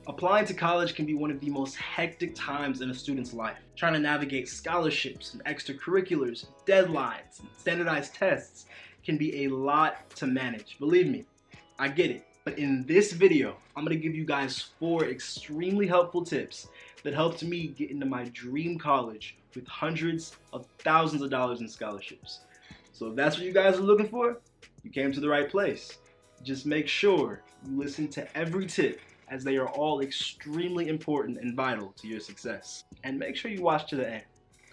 Applying to college can be one of the most hectic times in a student's life. Trying to navigate scholarships and extracurriculars, deadlines, and standardized tests can be a lot to manage. Believe me, I get it. But in this video, I'm gonna give you guys 4 extremely helpful tips that helped me get into my dream college with hundreds of thousands of dollars in scholarships. So if that's what you guys are looking for, you came to the right place. Just make sure you listen to every tip, as they are all extremely important and vital to your success. And make sure you watch to the end.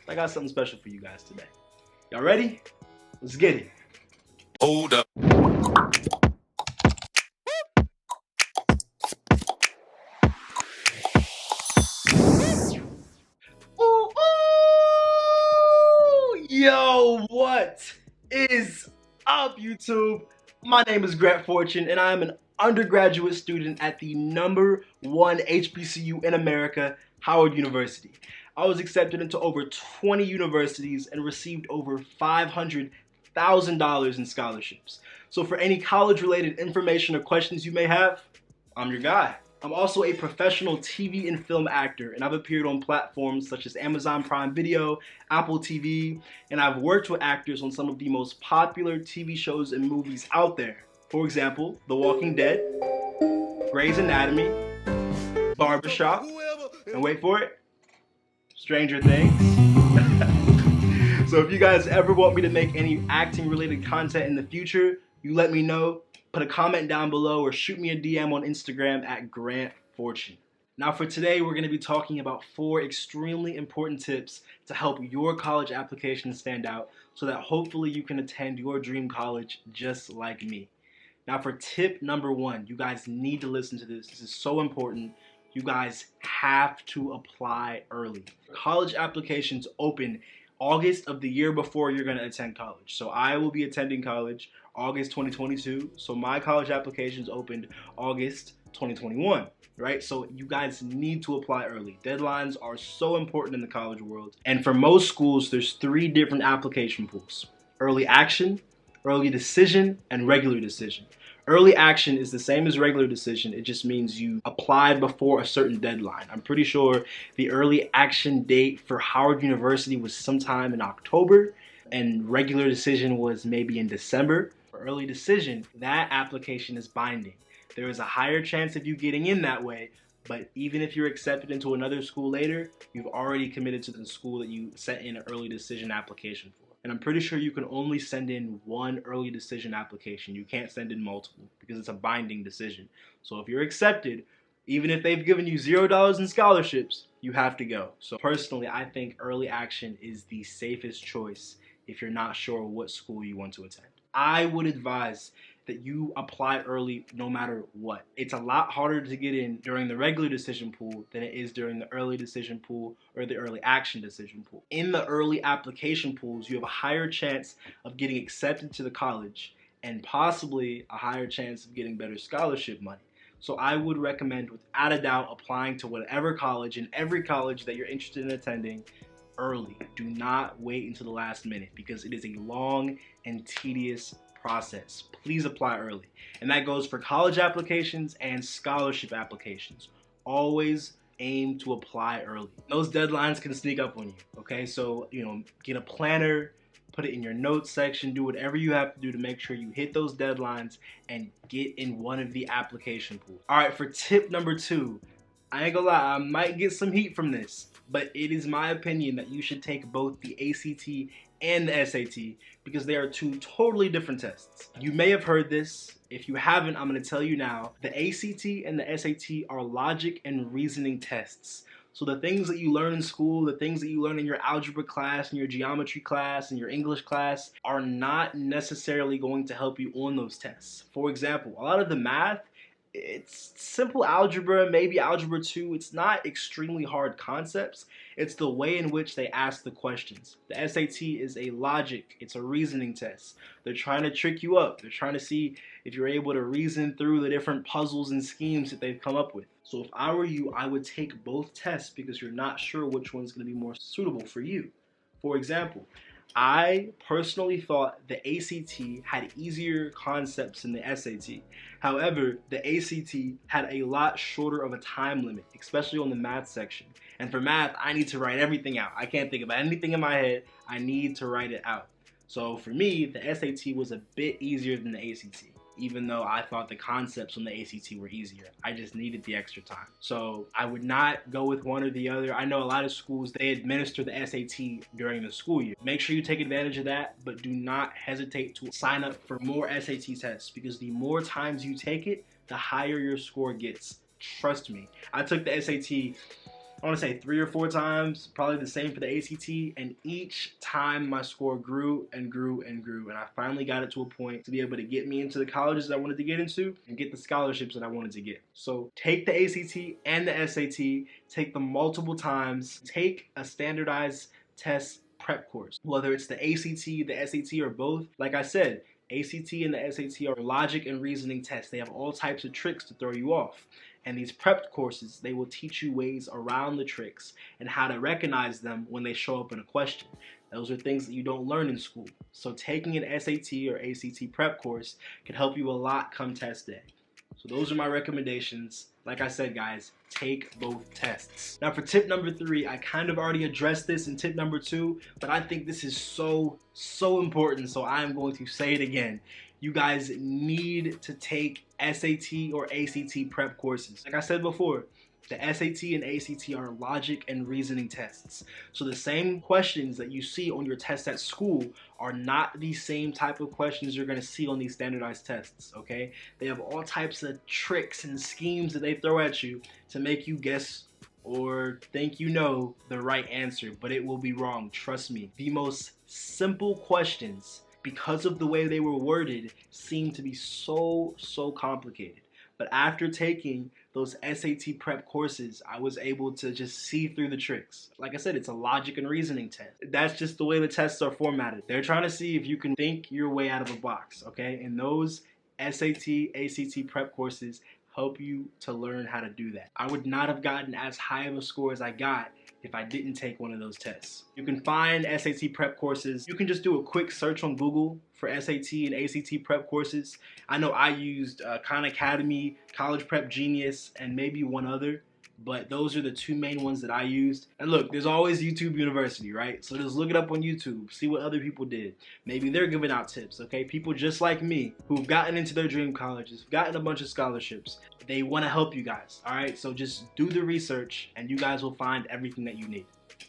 I got something special for you guys today. Y'all ready? Let's get it. Hold up. Ooh, yo, what is up, YouTube? My name is Grant Fortune, and I am an undergraduate student at the #1 HBCU in America, Howard University. I was accepted into over 20 universities and received over $500,000 in scholarships. So for any college-related information or questions you may have, I'm your guy. I'm also a professional TV and film actor, and I've appeared on platforms such as Amazon Prime Video, Apple TV, and I've worked with actors on some of the most popular TV shows and movies out there. For example, The Walking Dead, Grey's Anatomy, Barbershop, and wait for it, Stranger Things. So if you guys ever want me to make any acting related content in the future, you let me know. Put a comment down below or shoot me a DM on Instagram at Grant Fortune. Now for today, we're going to be talking about 4 extremely important tips to help your college application stand out so that hopefully you can attend your dream college just like me. Now for tip number 1, you guys need to listen to this. This is so important. You guys have to apply early. College applications open August of the year before you're going to attend college. So I will be attending college August 2022. So my college applications opened August 2021, right? So you guys need to apply early. Deadlines are so important in the college world. And for most schools, there's 3 different application pools: early action, early decision, and regular decision. Early action is the same as regular decision. It just means you applied before a certain deadline. I'm pretty sure the early action date for Howard University was sometime in October, and regular decision was maybe in December. For early decision, that application is binding. There is a higher chance of you getting in that way, but even if you're accepted into another school later, you've already committed to the school that you sent in an early decision application for. And I'm pretty sure you can only send in 1 early decision application. You can't send in multiple because it's a binding decision. So if you're accepted, even if they've given you $0 in scholarships, you have to go. So personally, I think early action is the safest choice if you're not sure what school you want to attend. I would advise that you apply early no matter what. It's a lot harder to get in during the regular decision pool than it is during the early decision pool or the early action decision pool. In the early application pools, you have a higher chance of getting accepted to the college and possibly a higher chance of getting better scholarship money. So I would recommend without a doubt applying to whatever college and every college that you're interested in attending early. Do not wait until the last minute because it is a long and tedious process. Please apply early. And that goes for college applications and scholarship applications. Always aim to apply early. Those deadlines can sneak up on you, okay? So, get a planner, put it in your notes section, do whatever you have to do to make sure you hit those deadlines and get in one of the application pools. All right, for tip number 2, I ain't gonna lie, I might get some heat from this, but it is my opinion that you should take both the ACT and the SAT because they are 2 totally different tests. You may have heard this. If you haven't, I'm going to tell you now. The ACT and the SAT are logic and reasoning tests. So the things that you learn in school, the things that you learn in your algebra class, and your geometry class, and your English class are not necessarily going to help you on those tests. For example, a lot of the math, it's simple algebra, maybe algebra 2. It's not extremely hard concepts. It's the way in which they ask the questions. The SAT is a logic, it's a reasoning test. They're trying to trick you up. They're trying to see if you're able to reason through the different puzzles and schemes that they've come up with. So if I were you, I would take both tests because you're not sure which one's going to be more suitable for you. For example, I personally thought the ACT had easier concepts than the SAT. However, the ACT had a lot shorter of a time limit, especially on the math section. And for math, I need to write everything out. I can't think about anything in my head. I need to write it out. So for me, the SAT was a bit easier than the ACT, even though I thought the concepts on the ACT were easier. I just needed the extra time. So I would not go with one or the other. I know a lot of schools, they administer the SAT during the school year. Make sure you take advantage of that, but do not hesitate to sign up for more SAT tests, because the more times you take it, the higher your score gets. Trust me. I took the SAT, I want to say 3 or 4 times, probably the same for the ACT, and each time my score grew and grew and grew, and I finally got it to a point to be able to get me into the colleges I wanted to get into and get the scholarships that I wanted to get. So take the ACT and the SAT, take them multiple times, take a standardized test prep course, whether it's the ACT, the SAT, or both. Like I said, ACT and the SAT are logic and reasoning tests. They have all types of tricks to throw you off. And these prep courses, they will teach you ways around the tricks and how to recognize them when they show up in a question. Those are things that you don't learn in school. So taking an SAT or ACT prep course can help you a lot come test day. So those are my recommendations. Like I said, guys, take both tests. Now for tip number 3, I kind of already addressed this in tip number 2, but I think this is so important, so I am going to say it again. You guys need to take SAT or ACT prep courses. Like I said before, the SAT and ACT are logic and reasoning tests. So the same questions that you see on your test at school are not the same type of questions you're gonna see on these standardized tests, okay? They have all types of tricks and schemes that they throw at you to make you guess or think you know the right answer, but it will be wrong, trust me. The most simple questions, because of the way they were worded, seem to be so complicated. But after taking those SAT prep courses, I was able to just see through the tricks. Like I said, it's a logic and reasoning test. That's just the way the tests are formatted. They're trying to see if you can think your way out of a box, okay? And those SAT, ACT prep courses help you to learn how to do that. I would not have gotten as high of a score as I got if I didn't take one of those tests. You can find SAT prep courses. You can just do a quick search on Google for SAT and ACT prep courses. I know I used Khan Academy, College Prep Genius, and maybe one other, but those are the 2 main ones that I used. And look, there's always YouTube University, right? So just look it up on YouTube, see what other people did. Maybe they're giving out tips, okay? People just like me who've gotten into their dream colleges, gotten a bunch of scholarships. They want to help you guys, all right? So just do the research and you guys will find everything that you need.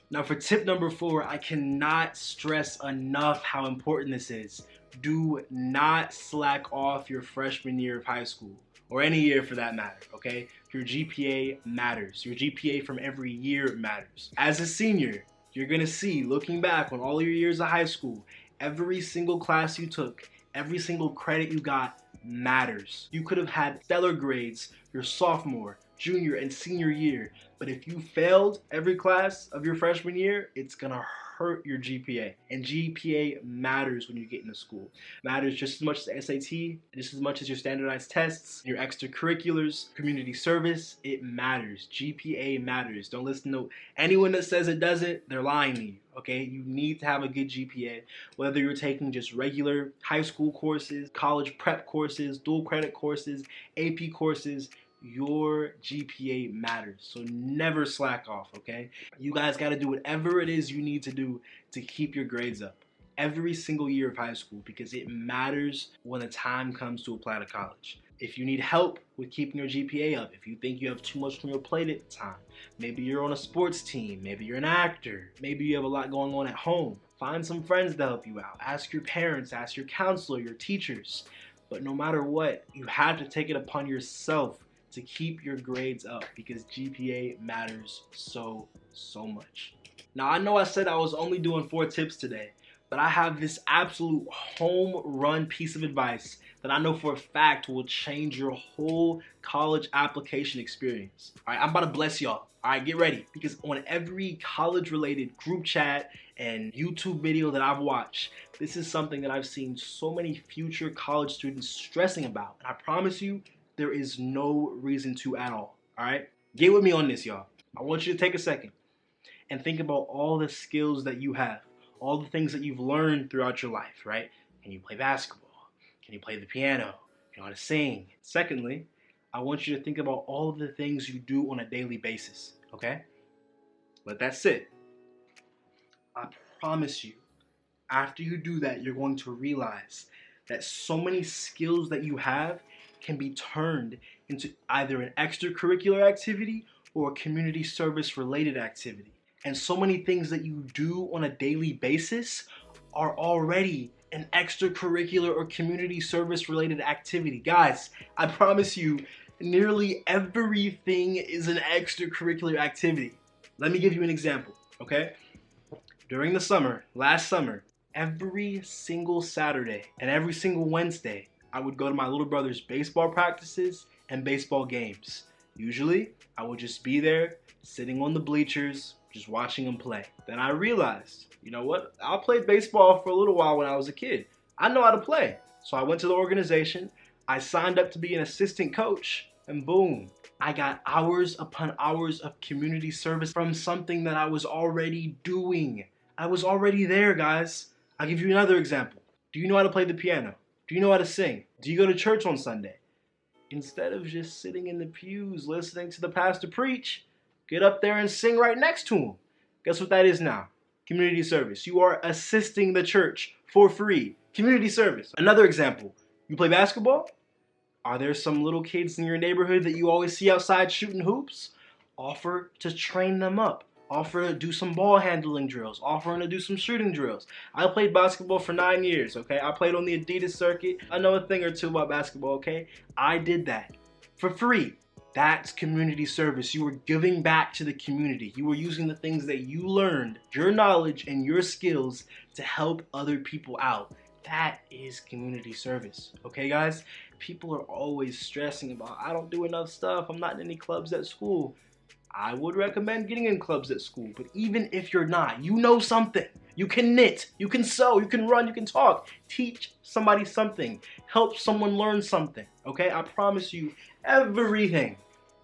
Now for tip number 4, I cannot stress enough how important this is. Do not slack off your freshman year of high school, or any year for that matter, okay? Your GPA matters. Your GPA from every year matters. As a senior, you're gonna see, looking back on all your years of high school, every single class you took, every single credit you got matters. You could have had stellar grades your sophomore, junior, and senior year, but if you failed every class of your freshman year, it's gonna hurt your GPA. And GPA matters when you get into school. Matters just as much as the SAT, just as much as your standardized tests, your extracurriculars, community service. It matters. GPA matters. Don't listen to anyone that says it doesn't. They're lying to you, okay? You need to have a good GPA, whether you're taking just regular high school courses, college prep courses, dual credit courses, AP courses. Your GPA matters, so never slack off, okay? You guys got to do whatever it is you need to do to keep your grades up every single year of high school, because it matters when the time comes to apply to college. If you need help with keeping your GPA up, if you think you have too much on your plate at the time, maybe you're on a sports team, maybe you're an actor, maybe you have a lot going on at home, find some friends to help you out. Ask your parents, ask your counselor, your teachers. But no matter what, you have to take it upon yourself to keep your grades up, because GPA matters so much. Now I know I said I was only doing 4 tips today, but I have this absolute home run piece of advice that I know for a fact will change your whole college application experience. All right, I'm about to bless y'all. All right, get ready, because on every college related group chat and YouTube video that I've watched, this is something that I've seen so many future college students stressing about. And I promise you, there is no reason to at all right? Get with me on this, y'all. I want you to take a second and think about all the skills that you have, all the things that you've learned throughout your life, right? Can you play basketball? Can you play the piano? You know how to sing? Secondly, I want you to think about all of the things you do on a daily basis, okay? Let that sit. I promise you, after you do that, you're going to realize that so many skills that you have can be turned into either an extracurricular activity or a community service related activity. And so many things that you do on a daily basis are already an extracurricular or community service related activity. Guys, I promise you, nearly everything is an extracurricular activity. Let me give you an example, okay? During the summer, last summer, every single Saturday and every single Wednesday, I would go to my little brother's baseball practices and baseball games. Usually, I would just be there, sitting on the bleachers, just watching him play. Then I realized, you know what? I played baseball for a little while when I was a kid. I know how to play. So I went to the organization, I signed up to be an assistant coach, and boom, I got hours upon hours of community service from something that I was already doing. I was already there, guys. I'll give you another example. Do you know how to play the piano? Do you know how to sing? Do you go to church on Sunday? Instead of just sitting in the pews listening to the pastor preach, get up there and sing right next to him. Guess what that is now? Community service. You are assisting the church for free. Community service. Another example. You play basketball? Are there some little kids in your neighborhood that you always see outside shooting hoops? Offer to train them up. Offer to do some ball handling drills. Offer to do some shooting drills. I played basketball for 9 years, okay? I played on the Adidas circuit. I know a thing or two about basketball, okay? I did that for free. That's community service. You were giving back to the community. You were using the things that you learned, your knowledge and your skills to help other people out. That is community service, okay guys? People are always stressing about, I don't do enough stuff, I'm not in any clubs at school. I would recommend getting in clubs at school, but even if you're not, you know something. You can knit, you can sew, you can run, you can talk. Teach somebody something. Help someone learn something, okay? I promise you, everything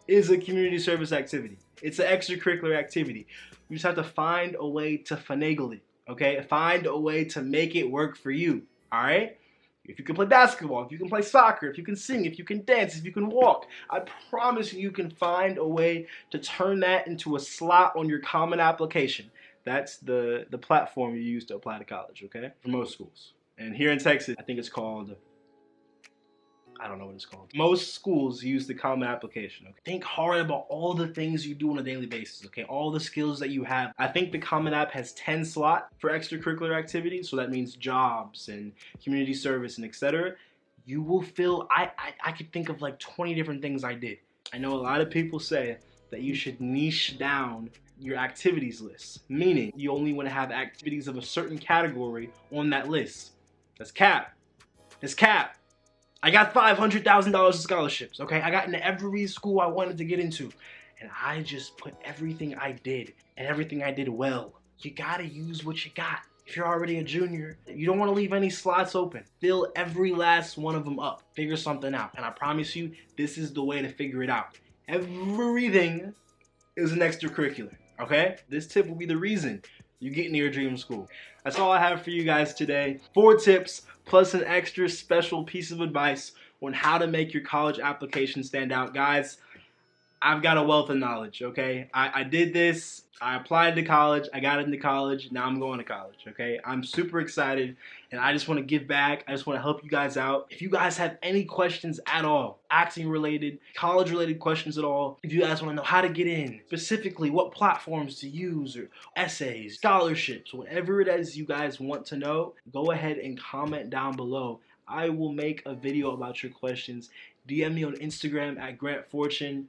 is a community service activity. It's an extracurricular activity. You just have to find a way to finagle it, okay? Find a way to make it work for you, all right? If you can play basketball, if you can play soccer, if you can sing, if you can dance, if you can walk, I promise you can find a way to turn that into a slot on your common application. That's the platform you use to apply to college, okay? For most schools. And here in Texas, I think it's called, I don't know what it's called. Most schools use the common application. Okay? Think hard about all the things you do on a daily basis, okay? All the skills that you have. I think the common app has 10 slots for extracurricular activities, so that means jobs and community service and etc. You will feel, I could think of like 20 different things I did. I know a lot of people say that you should niche down your activities list, meaning you only want to have activities of a certain category on that list. That's cap. That's cap. I got $500,000 in scholarships, okay? I got into every school I wanted to get into. And I just put everything I did, and everything I did well. You gotta use what you got. If you're already a junior, you don't wanna leave any slots open. Fill every last one of them up. Figure something out. And I promise you, this is the way to figure it out. Everything is an extracurricular, okay? This tip will be the reason you get into your dream school. That's all I have for you guys today. 4 tips plus an extra special piece of advice on how to make your college application stand out. Guys, I've got a wealth of knowledge, okay? I did this, I applied to college, I got into college, now I'm going to college, okay? I'm super excited, and I just want to give back. I just want to help you guys out. If you guys have any questions at all, acting related, college related questions at all, if you guys want to know how to get in, specifically what platforms to use, or essays, scholarships, whatever it is you guys want to know, go ahead and comment down below. I will make a video about your questions. DM me on Instagram at Grant Fortune.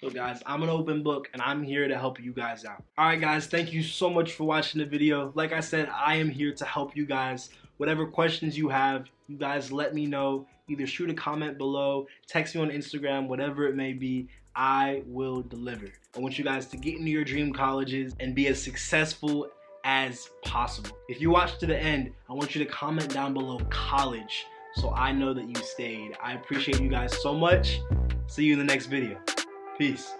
So guys, I'm an open book and I'm here to help you guys out. Alright guys, thank you so much for watching the video. Like I said, I am here to help you guys. Whatever questions you have, you guys let me know. Either shoot a comment below, text me on Instagram, whatever it may be, I will deliver. I want you guys to get into your dream colleges and be as successful as possible. If you watched to the end, I want you to comment down below college so I know that you stayed. I appreciate you guys so much. See you in the next video. Peace.